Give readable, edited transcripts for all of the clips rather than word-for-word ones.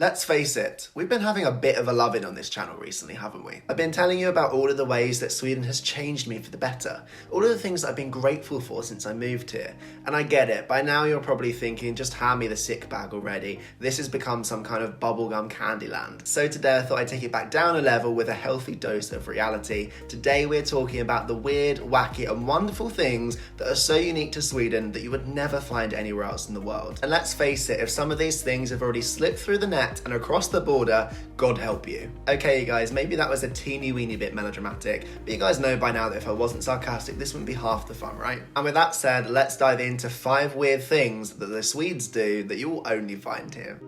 Let's face it, we've been having a bit of a loving on this channel recently, haven't we? I've been telling you about all of the ways that Sweden has changed me for the better, all of the things that I've been grateful for since I moved here. And I get it, by now you're probably thinking, just hand me the sick bag already. This has become some kind of bubblegum candy land. So today I thought I'd take it back down a level with a healthy dose of reality. Today we're talking about the weird, wacky and wonderful things that are so unique to Sweden that you would never find anywhere else in the world. And let's face it, if some of these things have already slipped through the net and across the border, God help you. Okay, you guys, maybe that was a teeny weeny bit melodramatic, but you guys know by now that if I wasn't sarcastic, this wouldn't be half the fun, right? And with that said, let's dive into 5 weird things that the Swedes do that you will only find here.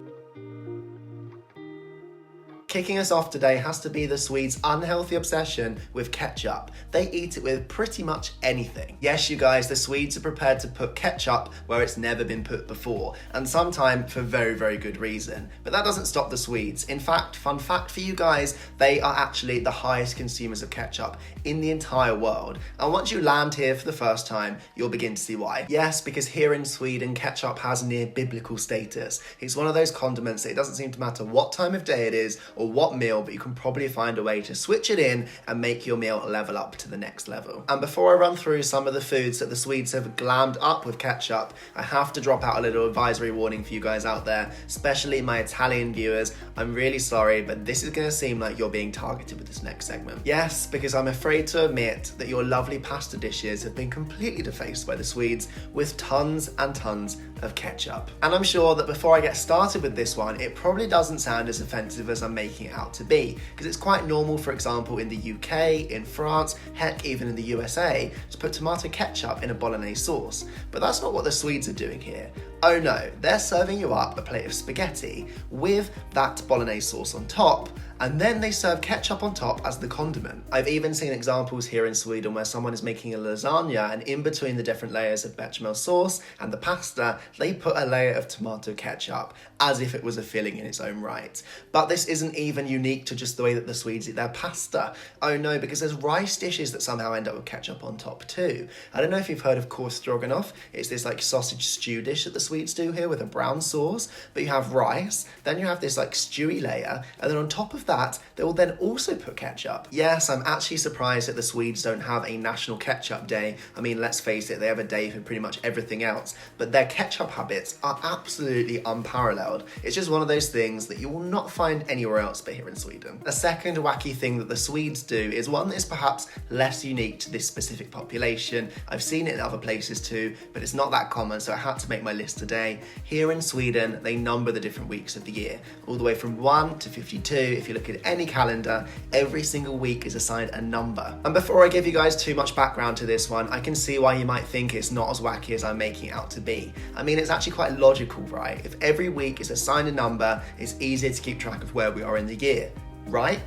Kicking us off today has to be the Swedes' unhealthy obsession with ketchup. They eat it with pretty much anything. Yes, you guys, the Swedes are prepared to put ketchup where it's never been put before, and sometimes for very, very good reason. But that doesn't stop the Swedes. In fact, fun fact for you guys, they are actually the highest consumers of ketchup in the entire world. And once you land here for the first time, you'll begin to see why. Yes, because here in Sweden, ketchup has near biblical status. It's one of those condiments that it doesn't seem to matter what time of day it is or what meal, but you can probably find a way to switch it in and make your meal level up to the next level. And before I run through some of the foods that the Swedes have glammed up with ketchup, I have to drop out a little advisory warning for you guys out there, especially my Italian viewers. I'm really sorry, but this is going to seem like you're being targeted with this next segment. Yes, because I'm afraid to admit that your lovely pasta dishes have been completely defaced by the Swedes with tons and tons of ketchup. And I'm sure that before I get started with this one, it probably doesn't sound as offensive as I'm making it out to be, because it's quite normal, for example, in the UK, in France, heck, even in the USA, to put tomato ketchup in a bolognese sauce. But that's not what the Swedes are doing here. Oh no, they're serving you up a plate of spaghetti with that bolognese sauce on top, and then they serve ketchup on top as the condiment. I've even seen examples here in Sweden where someone is making a lasagna, and in between the different layers of bechamel sauce and the pasta, they put a layer of tomato ketchup, as if it was a filling in its own right. But this isn't even unique to just the way that the Swedes eat their pasta. Oh no, because there's rice dishes that somehow end up with ketchup on top too. I don't know if you've heard of korv stroganoff. It's this like sausage stew dish that the Swedes do here with a brown sauce, but you have rice, then you have this like stewy layer, and then on top of that, they will then also put ketchup. Yes, I'm actually surprised that the Swedes don't have a national ketchup day. I mean, let's face it, they have a day for pretty much everything else, but their ketchup habits are absolutely unparalleled. It's just one of those things that you will not find anywhere else but here in Sweden. A second wacky thing that the Swedes do is one that is perhaps less unique to this specific population. I've seen it in other places too, but it's not that common, so I had to make my list today. Here in Sweden, they number the different weeks of the year, all the way from 1 to 52. If you look at any calendar, every single week is assigned a number. And before I give you guys too much background to this one, I can see why you might think it's not as wacky as I'm making it out to be. I mean, it's actually quite logical, right? If every week is assigned a number, it's easier to keep track of where we are in the year, right?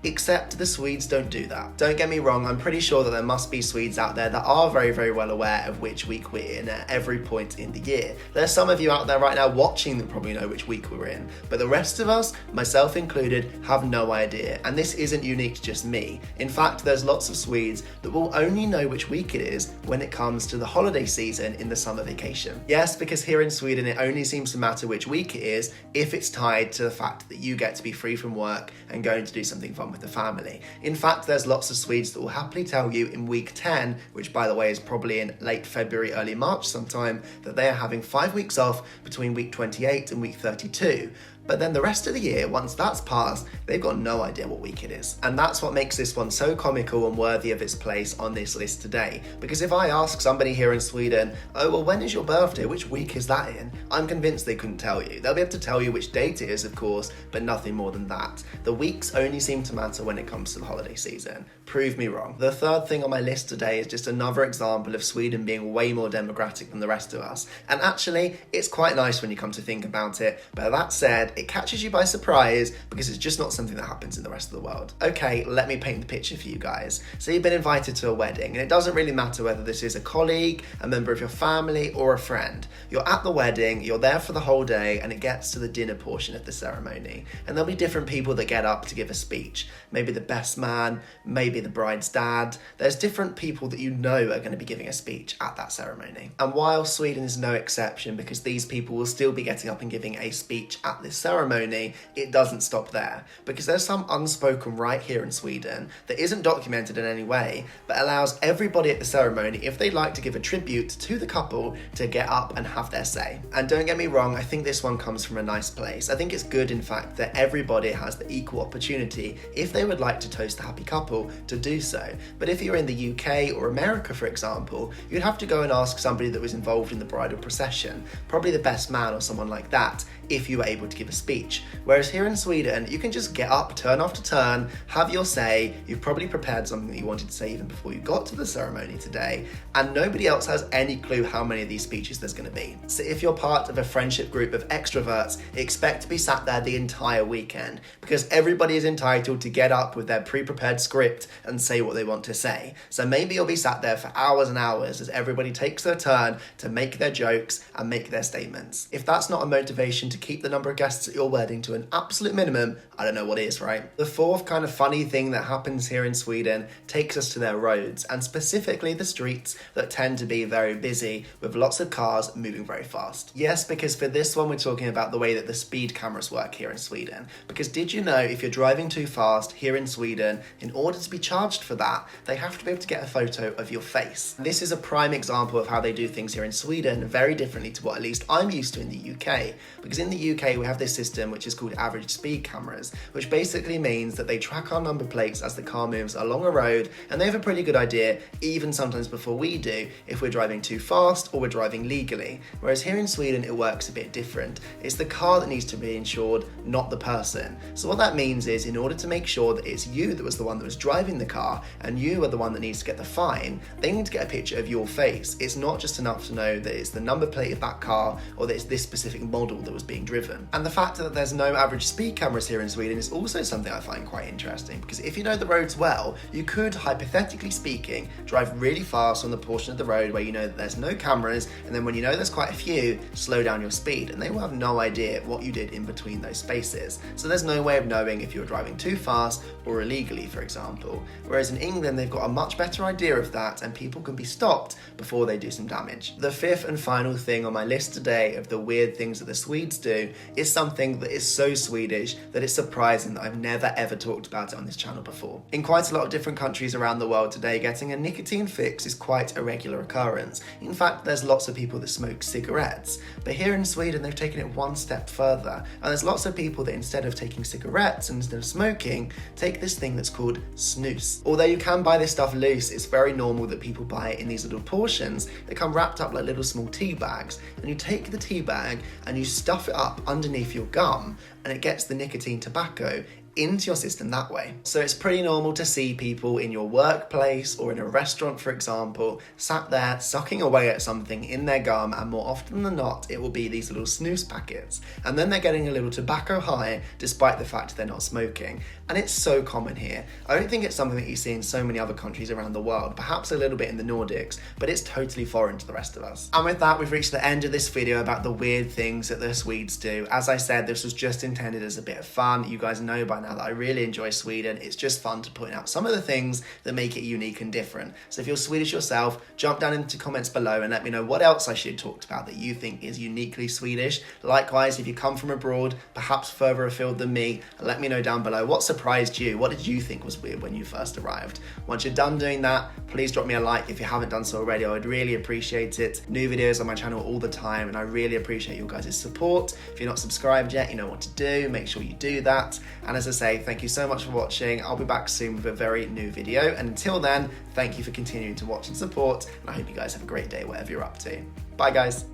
Except the Swedes don't do that. Don't get me wrong, I'm pretty sure that there must be Swedes out there that are very, very well aware of which week we're in at every point in the year. There's some of you out there right now watching that probably know which week we're in, but the rest of us, myself included, have no idea. And this isn't unique to just me. In fact, there's lots of Swedes that will only know which week it is when it comes to the holiday season in the summer vacation. Yes, because here in Sweden, it only seems to matter which week it is if it's tied to the fact that you get to be free from work and going to do something fun with the family. In fact, there's lots of Swedes that will happily tell you in week 10, which by the way is probably in late February, early March sometime, that they are having 5 weeks off between week 28 and week 32. But then the rest of the year, once that's passed, they've got no idea what week it is. And that's what makes this one so comical and worthy of its place on this list today. Because if I ask somebody here in Sweden, oh, well, when is your birthday? Which week is that in? I'm convinced they couldn't tell you. They'll be able to tell you which date it is, of course, but nothing more than that. The weeks only seem to matter when it comes to the holiday season. Prove me wrong. The third thing on my list today is just another example of Sweden being way more democratic than the rest of us. And actually, it's quite nice when you come to think about it. But that said, it catches you by surprise because it's just not something that happens in the rest of the world. Okay, let me paint the picture for you guys. So you've been invited to a wedding, and it doesn't really matter whether this is a colleague, a member of your family, or a friend. You're at the wedding, you're there for the whole day, and it gets to the dinner portion of the ceremony. And there'll be different people that get up to give a speech. Maybe the best man, maybe the bride's dad. There's different people that you know are going to be giving a speech at that ceremony. And while Sweden is no exception, because these people will still be getting up and giving a speech at this ceremony, ceremony, it doesn't stop there, because there's some unspoken right here in Sweden that isn't documented in any way, but allows everybody at the ceremony, if they'd like to give a tribute to the couple, to get up and have their say. And don't get me wrong, I think this one comes from a nice place. I think it's good, in fact, that everybody has the equal opportunity, if they would like to toast the happy couple, to do so. But if you're in the UK or America, for example, you'd have to go and ask somebody that was involved in the bridal procession, probably the best man or someone like that, if you were able to give a speech. Whereas here in Sweden, you can just get up turn after turn, have your say. You've probably prepared something that you wanted to say even before you got to the ceremony today, and nobody else has any clue how many of these speeches there's going to be. So if you're part of a friendship group of extroverts, expect to be sat there the entire weekend, because everybody is entitled to get up with their pre-prepared script and say what they want to say. So maybe you'll be sat there for hours and hours as everybody takes their turn to make their jokes and make their statements. If that's not a motivation to keep the number of guests at your wedding to an absolute minimum, I don't know what is, right? The fourth kind of funny thing that happens here in Sweden takes us to their roads, and specifically the streets that tend to be very busy with lots of cars moving very fast. Yes, because for this one we're talking about the way that the speed cameras work here in Sweden. Because did you know if you're driving too fast here in Sweden, in order to be charged for that, they have to be able to get a photo of your face. This is a prime example of how they do things here in Sweden, very differently to what at least I'm used to in the UK. Because in the UK we have this system which is called average speed cameras, which basically means that they track our number plates as the car moves along a road, and they have a pretty good idea, even sometimes before we do, if we're driving too fast or we're driving legally. Whereas here in Sweden it works a bit different. It's the car that needs to be insured, not the person. So what that means is, in order to make sure that it's you that was the one that was driving the car and you are the one that needs to get the fine, they need to get a picture of your face. It's not just enough to know that it's the number plate of that car or that it's this specific model that was being driven. And the fact that there's no average speed cameras here in Sweden is also something I find quite interesting, because if you know the roads well, you could, hypothetically speaking, drive really fast on the portion of the road where you know that there's no cameras, and then when you know there's quite a few, slow down your speed, and they will have no idea what you did in between those spaces. So there's no way of knowing if you're driving too fast or illegally, for example. Whereas in England, they've got a much better idea of that, and people can be stopped before they do some damage. The fifth and final thing on my list today of the weird things that the Swedes do is something that is so Swedish that it's surprising that I've never ever talked about it on this channel before. In quite a lot of different countries around the world today, getting a nicotine fix is quite a regular occurrence. In fact, there's lots of people that smoke cigarettes. But here in Sweden, they've taken it one step further. And there's lots of people that instead of taking cigarettes and instead of smoking, take this thing that's called snus. Although you can buy this stuff loose, it's very normal that people buy it in these little portions. They come wrapped up like little small tea bags. And you take the tea bag and you stuff it up underneath your gum, and it gets the nicotine tobacco into your system that way. So it's pretty normal to see people in your workplace or in a restaurant, for example, sat there sucking away at something in their gum, and more often than not it will be these little snus packets, and then they're getting a little tobacco high despite the fact they're not smoking. And it's so common here. I don't think it's something that you see in so many other countries around the world, perhaps a little bit in the Nordics, but it's totally foreign to the rest of us. And with that, we've reached the end of this video about the weird things that the Swedes do. As I said, this was just intended as a bit of fun. You guys know by now that I really enjoy Sweden. It's just fun to point out some of the things that make it unique and different. So if you're Swedish yourself, jump down into comments below and let me know what else I should talk about that you think is uniquely Swedish. Likewise, if you come from abroad, perhaps further afield than me, let me know down below what surprised you. What did you think was weird when you first arrived? Once you're done doing that, please drop me a like if you haven't done so already. I would really appreciate it. New videos on my channel all the time, and I really appreciate your guys' support. If you're not subscribed yet, you know what to do. Make sure you do that. And as I say, thank you so much for watching. I'll be back soon with a very new video. And until then, thank you for continuing to watch and support. And I hope you guys have a great day, whatever you're up to. Bye, guys.